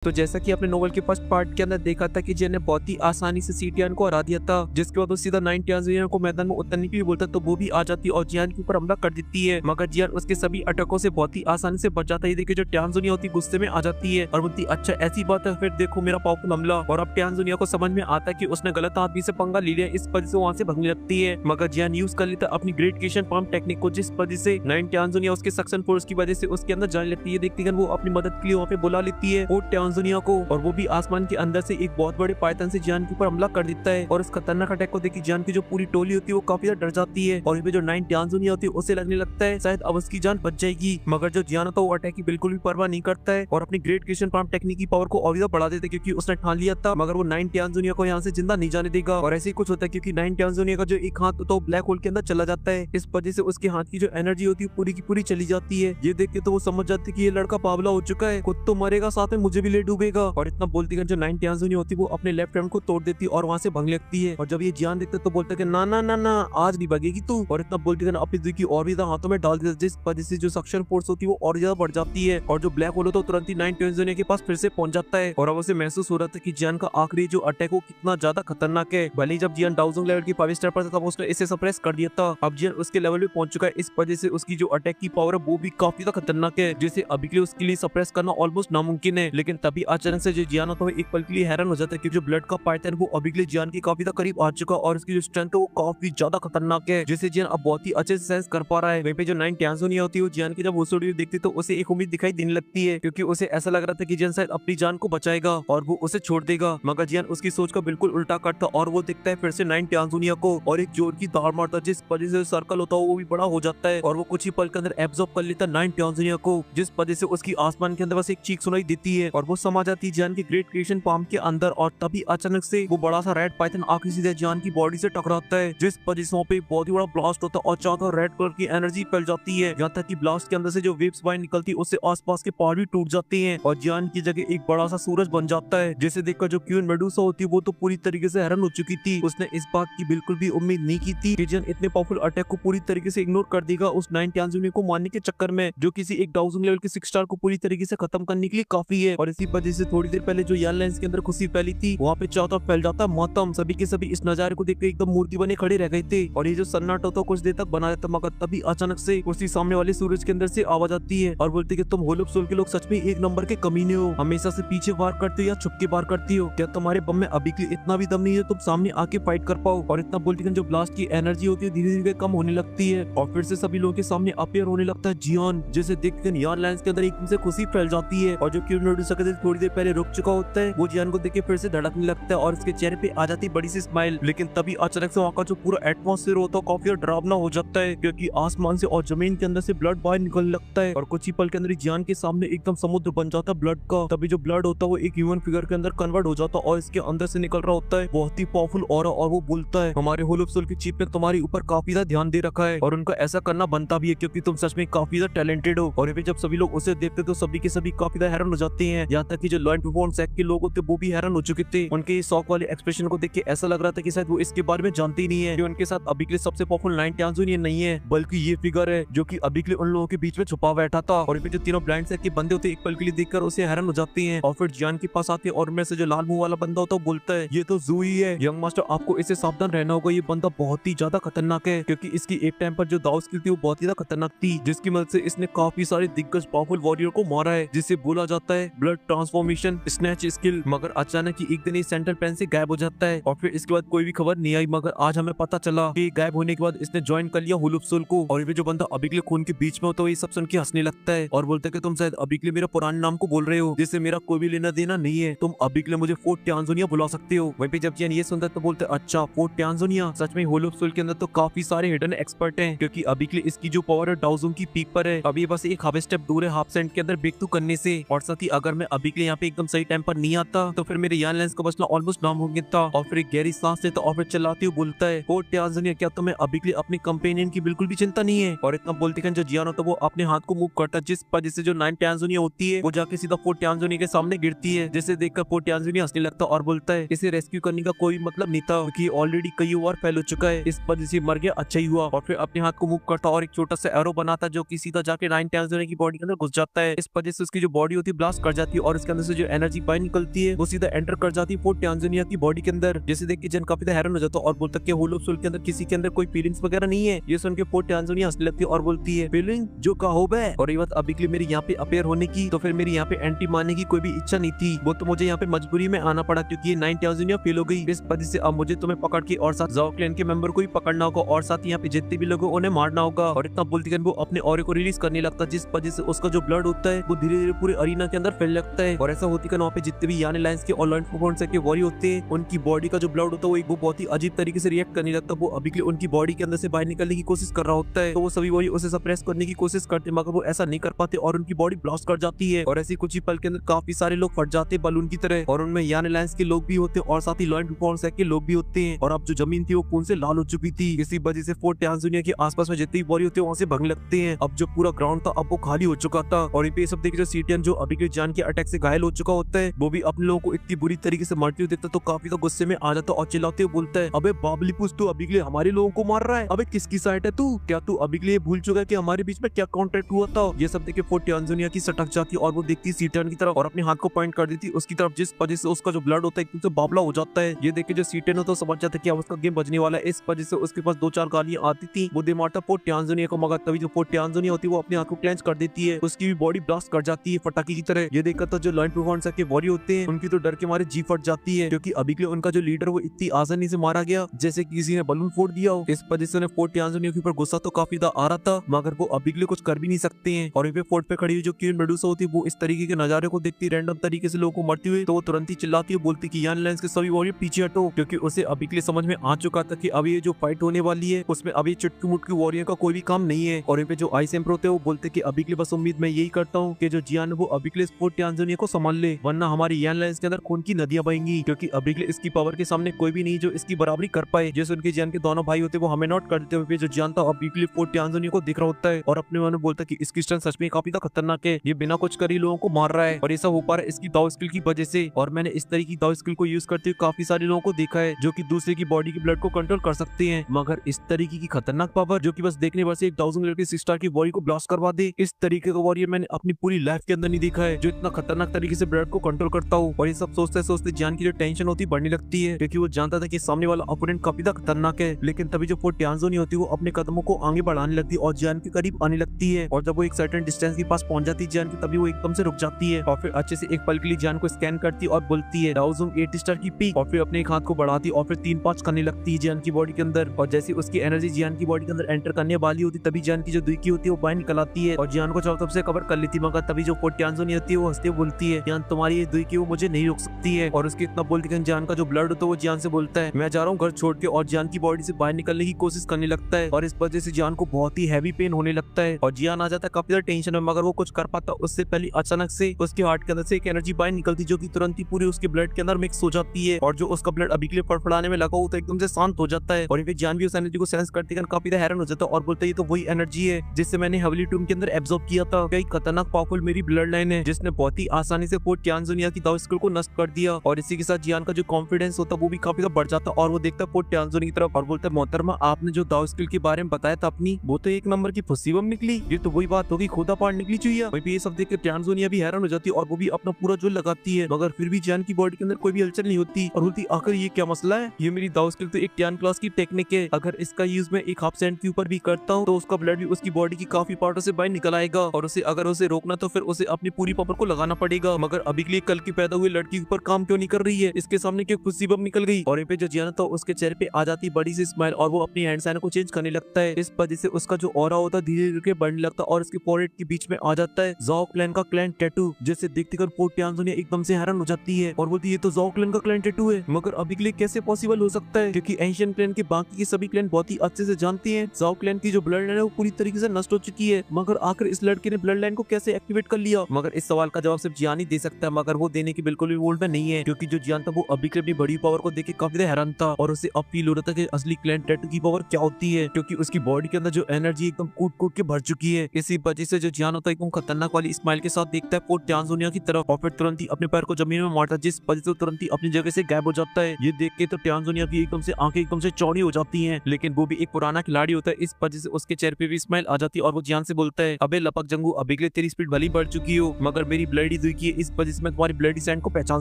तो जैसा कि आपने नोवेल के फर्स्ट पार्ट के अंदर देखा था कि जिन ने बहुत ही आसानी से सीटियन को हरा दिया था, जिसके बाद वो सीधा 9 टियान को मैदान में उतरने के लिए बोलता तो वो भी आ जाती और जियान के ऊपर हमला कर देती है, मगर जियान उसके सभी अटैकों से बहुत ही आसानी से बच जाता है। देखिए जो टियान होती गुस्से में आ जाती है और बोलती अच्छा ऐसी बात है, फिर देखो मेरा पावरफुल हमला। और अब टियान को समझ में आता है कि उसने गलत आदमी से पंगा ले लिया, इस वजह से वहाँ से भगने लगती है। मगर जियान यूज कर लेता अपनी ग्रेट क्रिएशन पाम टेक्निक को, जिस वजह से 9 टियान उसके सक्शन फोर्स की वजह से उसके अंदर जाने लगती है। देखती है वो अपनी मदद के लिए वहाँ पे बुला लेती है वो टियान को, और वो भी आसमान के अंदर से एक बहुत बड़े पायथन से जियान के ऊपर हमला कर देता है। और इस खतरनाक अटैक को देखी जियान की जो पूरी टोली होती है वो काफी ज्यादा डर जाती है और जो 9 टियान होती है उसे लगने लगता है शायद अब उसकी जान बच जाएगी। मगर जो जियान होता है वो अटैक की बिल्कुल भी परवाह नहीं करता है और अपनी ग्रेट क्रिएशन पाम टेक्निक की पावर को और ज्यादा बढ़ा देता है, क्योंकि उसने ठान लिया था मगर वो 9 टियान को यहाँ से जिंदा नहीं जाने देगा। और ऐसे ही कुछ होता है क्योंकि 9 टियान का जो एक हाथ होता है ब्लैक होल के अंदर चला जाता है, इस वजह से उसके हाथ की जो एनर्जी होती है पूरी की पूरी चली जाती है। ये देख के तो वो समझ जाती है कि ये लड़का पावला हो चुका है, खुद तो मरेगा साथ में मुझे भी ले डूबेगा। और इतना बोलती है जो 9 टियान होती वो अपने लेफ्ट हैंड को तोड़ देती और वहाँ से भगने लगती है। और जब ये जियान देखते तो बोलते ना ना ना ना आज नहीं भगेगी तू। और इतना बोलती है अपनी दुई की और भी हाथों में डाल देता, जिस वजह से जो सक्शन फोर्स होती है वो और ज्यादा बढ़ जाती है और जो ब्लैक होल होता है तुरंत ही 9 टियान के पास फिर से पहुंच जाता है। और अब उसे महसूस हो रहा था कि जियान का आखिरी जो अटैक वो कितना ज्यादा खतरनाक है। भले जब जियान डाउजिंग लेवल की 5 स्टार पर था उसने इसे सप्रेस कर दिया था, अब जियान उसके लेवल पे पहुंच चुका है, इस वजह से उसकी जो अटैक की पावर है वो भी काफी ज्यादा खतरनाक है, जिसे अभी के लिए उसके लिए सप्रेस करना ऑलमोस्ट नामुमकिन है। लेकिन तभी अचानक से जो जियान होता है एक पल के लिए हैरान हो जाता है क्योंकि जो ब्लड का पाइथन वो अभी के लिए जियान के काफी करीब आ चुका और उसकी जो स्ट्रेंथ है वो काफी ज्यादा खतरनाक है, जिसे जियान अब बहुत ही अच्छे से सेंस कर पा रहा है। वहीं पे जो 9 टियान होती है जियान की जब वो वीडियो देखती तो उसे एक उम्मीद दिखाई देने लगती है, क्योंकि उसे ऐसा लग रहा था कि जियान शायद अपनी जान को बचाएगा और वो उसे छोड़ देगा। मगर जियान उसकी सोच का बिल्कुल उल्टा करता और वो दिखता है फिर से 9 टियान को और एक जोर की दाड़ मारता, जिस वजह से सर्कल होता है वो भी बड़ा हो जाता है और वो कुछ ही पल के अंदर एब्जॉर्ब कर लेता 9 टियान को, जिस वजह से उसकी आसमान के अंदर बस एक चीख सुनाई देती है और वो समा जाती है जियान की ग्रेट क्रिएशन पाम के अंदर। और तभी अचानक से वो बड़ा सा रेड पाइथन आके सीधे जियान की बॉडी से टकराता है, जिस वजह से वहाँ पे बहुत ही बड़ा ब्लास्ट होता है और चारों रेड कलर की एनर्जी फैल जाती है, यहाँ तक कि ब्लास्ट के अंदर से जो वेव्स बाहर निकलती है उससे आसपास के पहाड़ भी टूट जाते हैं और जियान की जगह एक बड़ा सा सूरज बन जाता है, जिसे देखकर जो क्वीन मेडुसा होती है वो तो पूरी तरीके से हैरान हो चुकी थी। उसने इस बात की बिल्कुल भी उम्मीद नहीं की थी कि जियान इतने पावरफुल अटैक को पूरी तरीके से इग्नोर कर देगा उस 9 टियान को मारने के चक्कर में, जो किसी एक डाउजिंग लेवल के 6 स्टार को पूरी तरीके से खत्म करने के लिए काफी है। और इसी वजह से थोड़ी देर पहले जो एयरलाइंस के अंदर खुशी फैली थी वहाँ पे चारों तरफ फैल जाता मातम, सभी के सभी इस नजारे को देखकर एकदम मूर्ति बने खड़े रह गए थे और ये जो सन्नाटा होता कुछ देर तक बना रहता, मगर तभी अचानक से उसी सामने वाले सूरज के अंदर से आवाज आती है और बोलती है कि तुम होल ऑफ सोल के लोग सच में एक नंबर के कमीने हो, हमेशा से पीछे वार करते हो या छुप के वार करती हो, क्या तुम्हारे बम में अभी के लिए इतना भी दम नहीं है तुम सामने आके फाइट कर पाओ। और इतना बोलती है जो ब्लास्ट की एनर्जी होती है धीरे धीरे कम होने लगती है और फिर से सभी लोगों के सामने अपीयर होने लगता है जियान, जिसे देखकर एयरलाइंस के अंदर एकदम से खुशी फैल जाती है और जो क्वीन मेडुसा का दिल थोड़ी देर पहले रुक चुका होता है वो जियान को देख के फिर से धड़कने लगता है और उसके चेहरे पे आ जाती बड़ी सी स्माइल। लेकिन तभी अचानक से वहाँ का जो पूरा एटमॉस्फेयर होता है काफी डरावना हो जाता है, क्योंकि आसमान से और जमीन के अंदर से ब्लड बाहर निकलने लगता है और कुछ ही पल के अंदर जियान के सामने एकदम समुद्र बन जाता है ब्लड का। तभी जो ब्लड होता है वो एक ह्यूमन फिगर के अंदर कन्वर्ट हो जाता है और इसके अंदर से निकल रहा होता है बहुत ही पावरफुल ऑरा और वो बोलता है हमारे होल ऑफ सोल की चीफ ने तुम्हारे ऊपर काफी ज्यादा ध्यान दे रखा है और उनका ऐसा करना बनता भी है क्योंकि तुम सच में काफी ज्यादा टैलेंटेड हो। और जब सभी लोग उसे देखते तो सभी के सभी काफी ज्यादा हैरान हो जाते हैं, यहाँ तक कि जो लॉ एंड परफॉर्मेंस एक्ट के लोग होते वो भी हैरान हो चुके थे। उनके शौक वाले एक्सप्रेशन को देख के ऐसा लग रहा था कि शायद वो इसके बारे में जानते ही नहीं है कि उनके साथ अभी के लिए सबसे पावरफुल 9 टियान नहीं है बल्कि ये फिगर है जो कि अभी के लिए उन लोगों के बीच में छुपा बैठा था। और जो तीनों ब्लाइंड सेट के बंदे होते एक पल के लिए देखकर उसे हैरान हो जाते हैं और फिर जियान के पास आते हैं और में से जो लाल मुंह वाला बंदा होता है बोलता है ये तो जूही है यंग मास्टर, आपको इससे सावधान रहना होगा, ये बंदा बहुत ही ज्यादा खतरनाक है, क्योंकि इसकी एक टाइम पर जो दाव स्किल थी वो बहुत ही ज्यादा खतरनाक थी, जिसकी मदद से इसने काफी सारे दिग्गज पावरफुल वॉरियर को मारा है, जिसे बोला जाता है ब्लड ट्रांसफॉर्मेशन स्नैच स्किल। मगर अचानक ही एक दिन ये सेंट्रल पेन से गायब हो जाता है और फिर इसके बाद कोई भी खबर नहीं आई। मगर आज हमें पता चला कि गायब होने के बाद इसने ज्वाइन कर लिया होल ऑफ सोल को। और ये जो बंदा अभी के लिए खून के बीच में होता है ये सब सुन के हंसने लगता है और बोलता है कि तुम शायद अभी के लिए मेरा पुराने नाम को बोल रहे हो जिससे मेरा कोई भी लेना देना नहीं है, तुम अभी के लिए मुझे फोर्ट टियान बुला सकते हो। वहीं पे जब जियान ये सुनता है तो बोलते अच्छा फोर्ट टियान सच में होल ऑफ सोल के अंदर तो काफी सारे हिडन एक्सपर्ट हैं, क्योंकि अभी के लिए इसकी जो पावर है डाउजोंग की पीक पर है, अभी बस एक हाफ स्टेप दूर है हाफ सेंट के अंदर ब्रेक थ्रू करने से। और साथ ही अगर मैं अभी के लिए यहाँ पे एकदम सही टाइम पर नहीं आता तो फिर मेरे एयरलाइंस का बचना ऑलमोस्ट नामुमकिन था। और फिर एक गहरी सांस लेता और फिर चलाते हुए बोलता है फोर्ट टियान क्या तुम्हें अभी के लिए अपनी कंपेनियन की बिल्कुल भी चिंता नहीं है। और इतना बोलते जो जियान होता है वो अपने हाथ को मूव करता है, जिस वजह से जो 9 टियान होती है वो जाके सीधा फोर्ट टियान के सामने गिरती है, जिसे देखकर फोर्ट टियान हंसने लगता और बोलता है इसे रेस्क्यू करने का कोई मतलब नहीं था क्योंकि ऑलरेडी कई बार फैल हो चुका है, इस वजह से मर गया, अच्छा ही हुआ। और फिर अपने हाथ को मूव करता और एक छोटा सा एरो बनाता जो कि सीधा जाके 9 टियान की बॉडी के अंदर घुस जाता है, इस वजह से उसकी जो बॉडी होती है ब्लास्ट कर जाती है और इसके अंदर से जो एनर्जी बाहर निकलती है वो सीधा एंटर कर जाती है फोर्ट टांजानिया की बॉडी के अंदर। जैसे देख के जन काफी हैरान हो जाता है और बोलता है कि होलो सोल के अंदर किसी के अंदर कोई फीलिंग्स वगैरह नहीं है। ये सुन के फोर्ट टांजानिया हंसने लगती है और बोलती है फीलिंग जो कहो बे। और ये बात अभी के लिए मेरी यहाँ पे अपेयर होने की तो फिर मेरी यहाँ पे एंटी मारने की कोई भी इच्छा नहीं थी, वो तो मुझे यहाँ पे मजबूरी में आना पड़ा क्योंकि ये 9 टांजानिया फेल हो गई। इस वजह से अब मुझे तुम्हें पकड़ के और साथ जाओ क्लैन के मेंबर को भी पकड़ना होगा और साथ यहाँ पे जितने भी लोग उन्हें मारना होगा। और इतना बोलती वो अपने ऑरे को रिलीज करने लगता है जिस वजह से उसका जो ब्लड होता है वो धीरे धीरे पूरे अरीना के अंदर फैलने लगता है। और ऐसा होती है वहाँ पे जितने भी यान लाइंस के और लॉ एनफोर्समेंट के वॉरी होते हैं उनकी बॉडी का जो ब्लड होता है वो बहुत ही अजीब तरीके से रिएक्ट करने लगता है। वो अभी के लिए उनकी बॉडी के अंदर से बाहर निकलने की कोशिश कर रहा होता है तो वो सभी वॉरी उसे सप्रेस करने की कोशिश करते मगर वो ऐसा नहीं कर पाते और उनकी बॉडी ब्लास्ट कर जाती है। और ऐसी कुछ ही पल के अंदर काफी सारे लोग फट जाते हैं बलून की तरह और उनमें यान लाइंस के लोग भी होते हैं और साथ ही लॉ एनफोर्समेंट के लोग भी होते हैं। और अब जो जमीन थी वो खून से लाल हो चुकी थी। इसी वजह से फोर्ट टांजानिया के आसपास में जितनी बॉडी होती है वहां से भगने लगते हैं। अब जो पूरा ग्राउंड था अब वो खाली हो चुका था और ये सब देख जो सीटियन जो अभी के जान के अटैक से घायल हो चुका होता है वो भी अपने लोगों को इतनी बुरी तरीके से मारते हुए देखता तो काफी तो गुस्से में आ जाता और चिल्लाते हुए बोलता है अबे बाबली पूछ तू अभी के लिए हमारे लोगों को मार रहा है, अबे किसकी साइड है तू, क्या तू अभी के लिए भूल चुका है कि हमारे बीच में क्या कॉन्ट्रैक्ट हुआ था। ये सब देखे फोर्ट टांजानिया की सटक जाती और वो देखती सीटियन की तरफ और अपने हाथ को पॉइंट कर देती उसकी तरफ जिस वजह से उसका जो ब्लड होता है एकदम से बाबला हो जाता है। ये देख के जो सीटियन होता है समझ जाता है कि अब उसका गेम बजने वाला है। इस वजह से उसके पास 2-4 गालियां आती थी वो दे मारता फोर्ट टांजानिया को मगर तभी जो फोर्ट टांजानिया होती है वो अपने हाथ को क्लेंच कर देती है, उसकी भी बॉडी ब्लास्ट कर जाती है फटाके की तरह। ये देखकर तो जो लॉ एनफोर्समेंट के वॉरी होते हैं उनकी तो डर के मारे जी फट जाती है क्योंकि अभी के लिए उनका जो लीडर वो इतनी आसानी से मारा गया जैसे किसी ने बलून फोड़ दिया हो। इस वजह से फोर्ट टांजानिया के ऊपर गुस्सा तो काफी आ रहा था मगर वो अभी के लिए कुछ कर भी नहीं सकते हैं। और ये फोर्ट पे खड़ी हुई जो क्वीन मेडुसा होती है वो इस तरीके के नजारे को देखती रैंडम तरीके से लोगों को मरती हुई तो वो तुरंत ही चिल्लाती है बोलती कि यान लाइंस के सभी वॉरियर पीछे हटो क्योंकि उसे अभी के लिए समझ में आ चुका था कि अभी ये जो फाइट होने वाली है उसमें अभी चुटकी मुटकी वॉरियर का कोई भी काम नहीं है। और पे जो आइस एम्पर होते हैं वो बोलते कि अभी के लिए बस उम्मीद मैं यही करता हूँ कि जो जियान वो अभी के लिए फोर्ट टांजानिया को संभाल ले वरना हमारी यान लाइंस के अंदर खून की नदियां बहेंगी क्योंकि अभी के लिए इसकी पावर के सामने कोई भी नहीं जो इसकी बराबरी कर पाए। जैसे उनके जियान के दोनों भाई होते वो हमें नोट कर देते हुए जो जियान था अभी के लिए फोर्ट टांजानिया को दिख रहा होता है और अपने मन में बोलता है कि इसकी स्ट्रेंथ सच में काफी खतरनाक है, ये बिना कुछ कर ही लोगों को मार रहा है और ऐसा हो पा रहा है इसकी दाव स्किल की वजह से। और मैंने इस तरह की दाव स्किल को यूज करते हुए काफी सारे लोगों को देखा है जो कि दूसरे की बॉडी की ब्लड को कंट्रोल कर सकते हैं मगर इस तरीके की खतरनाक पावर जो कि बस देखने पर से एक 1000 लड़के 6 स्टार की बॉडी को ब्लास्ट करवा दे, इस तरीके का वॉरियर मैंने अपनी पूरी लाइफ के अंदर नहीं देखा है जो इतना खतरनाक तरीके से ब्लड को कंट्रोल करता हूँ। और ये सब सोचते सोचते जान की जो टेंशन होती बढ़ने लगती है क्योंकि वो जानता था कि सामने वाला ओपोनेंट काफी खतरनाक है। लेकिन तभी जो फोर्ट टांजानिया होती है वो अपने कदमों को आगे बढ़ाने लगती है और जान के करीब आने लगती है और जब वो एक सर्टेन डिस्टेंस के पास पहुंच जाती है जान की तभी वो एकदम से रुक जाती है और फिर अच्छे से एक पल के लिए जान को स्कैन करती है और बोलती है डाउजूम 8 स्टार की पी और फिर अपने एक हाथ को बढ़ाती और फिर 3-5 करने लगती है जान की बॉडी के अंदर। और जैसे उसकी एनर्जी जान की बॉडी के अंदर एंटर करने वाली होती तभी जान की जो दुई की होती है वो बाहर निकल आती है और जान को चारों तरफ से कवर कर लेती मगर तभी जो फोर्ट टांजानिया होती है वो हंसते बोलती है जान तुम्हारी ये दुई की वो मुझे नहीं रोक सकती है। और उसके इतना बोलती है जान का जो ब्लड होता है वो जान से बोलता है मैं जा रहा हूँ घर छोड़ के और जान की बॉडी से बाहर निकलने की कोशिश करने लगता है और इस वजह से जान को बहुत ही हैवी पेन होने लगता है और जियान आ जाता है काफी ज्यादा टेंशन में मगर वो कुछ कर पाता उससे पहले अचानक से उसके हार्ट के अंदर से एक एनर्जी बाहर निकलती जो कि तुरंत ही पूरी उसके ब्लड के अंदर मिक्स हो जाती है और जो उसका ब्लड अभी के लिए फड़फड़ाने में लगा होता है एकदम से शांत हो जाता है। और फिर जान भी उस एनर्जी को सेंस करते हैं काफी हैरान हो जाता है और बोलता है ये तो वही एनर्जी है जिससे मैंने हेवली टूम के अंदर एब्जॉर्ब किया था, कई खतरनाक पावरफुल मेरी ब्लड लाइन है जिसने बहुत ही आसानी से फोर्ट टांजानिया की दाव स्किल को नष्ट कर दिया। और इसी के साथ जियान का जो कॉन्फिडेंस होता है वो भी काफी बढ़ जाता है और वो देखता है फोर्ट टांजानिया की तरफ और बोलता है मोहतरमा आपने जो दाव स्किल के बारे में बताया था अपनी वो तो एक नंबर की फुस्सी बम निकली, ये तो वही बात होगी खोदा पार निकली चाहिए। वहीं पे ये सब देख के टांजानिया भी हैरान हो जाती है और वो भी अपना पूरा जोर लगाती है मगर फिर भी जान की बॉडी के अंदर कोई भी हलचल नहीं होती और बोलती आखिर ये क्या मसला है, ये मेरी दाव स्किल तो एक टान क्लास की टेक्निक है, अगर इसका यूज मैं एक हाफ सेंट के ऊपर भी करता हूँ तो उसका ब्लड भी उसकी बॉडी की काफी पार्टों से बाहर निकल आएगा और उसे अगर उसे रोकना तो फिर उसे अपनी पूरी पावर को लगाना पड़ेगा। मगर अभी के लिए कल की पैदा हुई लड़की के ऊपर काम क्यों नहीं कर रही है, इसके सामने क्यों खुशी बम निकल गई। और पे जो जियान था उसके चेहरे पे आ जाती बड़ी सी स्माइल और वो अपनी हैंड साइन को चेंज करने लगता है। इस वजह से उसका जो ऑरा होता है धीरे धीरे बढ़ने लगता है और उसके फोरहेड के बीच में आ जाता है ज़ाओ क्लैन का क्लैन टैटू, जिसे देखते कर फोर्ट टांजानिया एकदम से हैरान हो जाती है और बोलती है ये तो ज़ाओ क्लैन का क्लैन टैटू है मगर अभी के लिए कैसे पॉसिबल हो सकता है क्योंकि एंशिएंट क्लैन के बाकी के सभी क्लैन बहुत ही अच्छे से जानते हैं ज़ाओ क्लैन की जो ब्लड लाइन है वो पूरी तरीके से नष्ट हो चुकी है, मगर आखिर इस लड़के ने ब्लड लाइन को कैसे एक्टिवेट कर लिया। मगर इस सवाल का जवाब सिर्फ जियान ही दे सकता है मगर वो देने की बिल्कुल भी मूड में नहीं है क्योंकि जो जियान था वो अभी के अपनी बड़ी पावर को देख के काफी हैरान था और उसे अब फील हो रहा था कि असली क्लैन टैटू की पावर क्या होती है क्योंकि उसकी बॉडी के अंदर जो एनर्जी एकदम कूट कूट के भर चुकी है। इसी वजह से जो जियान होता है एकदम खतरनाक वाली स्माइल के साथ देखता है फोर्ट टांजानिया की तरफ और फिर तुरंत ही अपने पैर को जमीन में मारता है जिस वजह से तुरंत ही अपनी जगह से गायब हो जाता है। ये देख के तो टांजानिया की एकदम से आंखें एकदम से चौड़ी हो जाती हैं, लेकिन वो भी एक पुराना खिलाड़ी होता है इस वजह से उसके चेहरे पे भी स्माइल आ जाती है और वो जियान से बोलता है अबे लपक जंगू अभी के लिए तेरी स्पीड भली बढ़ चुकी हो मगर मेरी ब्लडी शहीद हुई कि इस वजह से मैं तुम्हारी ब्लडी सैंड को पहचान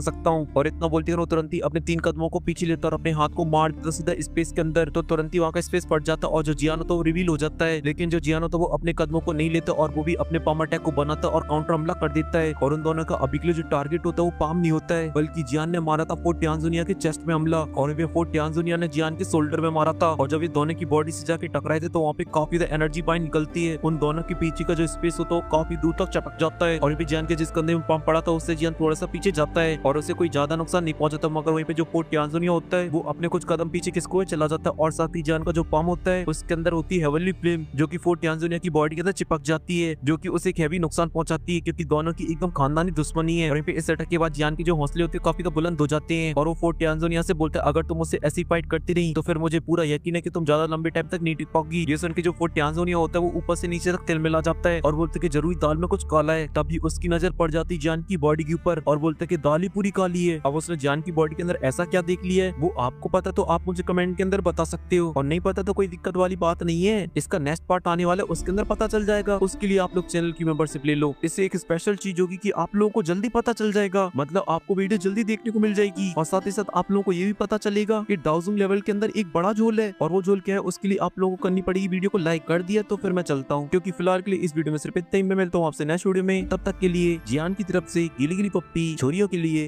सकता हूँ। और इतना बोलते हुए तुरंत ही अपने 3 कदमों को पीछे लेता और अपने हाथ को मार देता सीधा स्पेस के अंदर। तो तुरंत ही वहाँ का स्पेस फट जाता और जो जियान होता है वो रिवील हो जाता है। लेकिन जो जियान होता है वो अपने कदमों को नहीं लेता और वो भी अपने पाम अटैक को बनाता और काउंटर हमला कर देता है। और उन दोनों का अभी के लिए जो टारगेट होता है वो पाम नहीं होता है, बल्कि जियान ने मारा था फोर्ट टियानजुनिया के चेस्ट में हमला, और वे फोर्ट टियानजुनिया ने जियान के शोल्डर में मारा था। और जब ये दोनों की बॉडी से जाके टकराए थे तो वहाँ पे काफी ज्यादा एनर्जी बाहर निकलती है। उन दोनों के पीछे का जो स्पेस होता है वो काफी दूर तक चटक जाता है। और जियान के जिस कंधे में पाम पड़ा था उससे जियान थोड़ा सा पीछे जाता है और उसे कोई ज्यादा नुकसान नहीं पहुंचाता, मगर वहीं पे जो फोर्ट टियानजुनिया होता है वो अपने कुछ कदम पीछे खिसक हुए चला जाता है। और साथ ही जियान का जो पाम होता है उसके अंदर होती है हेवनली फ्लेम, जो कि फोर्ट टियानजुनिया की बॉडी के अंदर चिपक जाती है, जो कि उसे एक हैवी नुकसान पहुंचाती है, क्योंकि दोनों की एकदम खानदानी दुश्मनी है। और वहीं पे इस अटैक के बाद जियान की जो हौसले होते हैं काफी तो बुलंद हो जाते हैं और वो फोर्ट टियानजुनिया से बोलते हैं अगर तुम मुझसे ऐसी फाइट करती रही तो फिर मुझे पूरा यकीन है कि तुम ज्यादा लंबे टाइम तक नहीं टिक पाओगी। ये सुन के जो फोर्ट टियानजुनिया होता है वो ऊपर से नीचे तक तिलमिला जाता है और बोलते कि जरूरी दाल में कुछ काला है। तभी उसकी नजर पड़ जाती जियान की बॉडी के ऊपर और बोलते कि दाल ही पूरी काली है। अब उसने जियान की बॉडी के अंदर ऐसा क्या देख लिया है वो आपको पता तो आप मुझे कमेंट के अंदर बता सकते हो, और नहीं पता तो कोई दिक्कत वाली बात नहीं है। इसका नेक्स्ट पार्ट आने वाला है उसके अंदर पता चल जाएगा। उसके लिए आप लोग चैनल की मेंबरशिप ले लो। इससे एक स्पेशल चीज होगी कि आप लोगों को जल्दी पता चल जाएगा, मतलब आपको वीडियो जल्दी देखने को मिल जाएगी। और साथ ही साथ आप लोगों को ये भी पता चलेगा कि डाउजिंग लेवल के अंदर एक बड़ा झोल है, और वो झोल क्या है उसके लिए आप लोगों को करनी पड़ेगी वीडियो को लाइक कर दिया। तो फिर मैं चलता हूँ, क्योंकि फिलहाल के लिए इस वीडियो में सिर्फ इतना ही। मैं मिलता हूँ आपसे नेक्स्ट वीडियो में, तब तक के लिए जियान की तरफ से गिली गिली पप्पी छोरियों के लिए।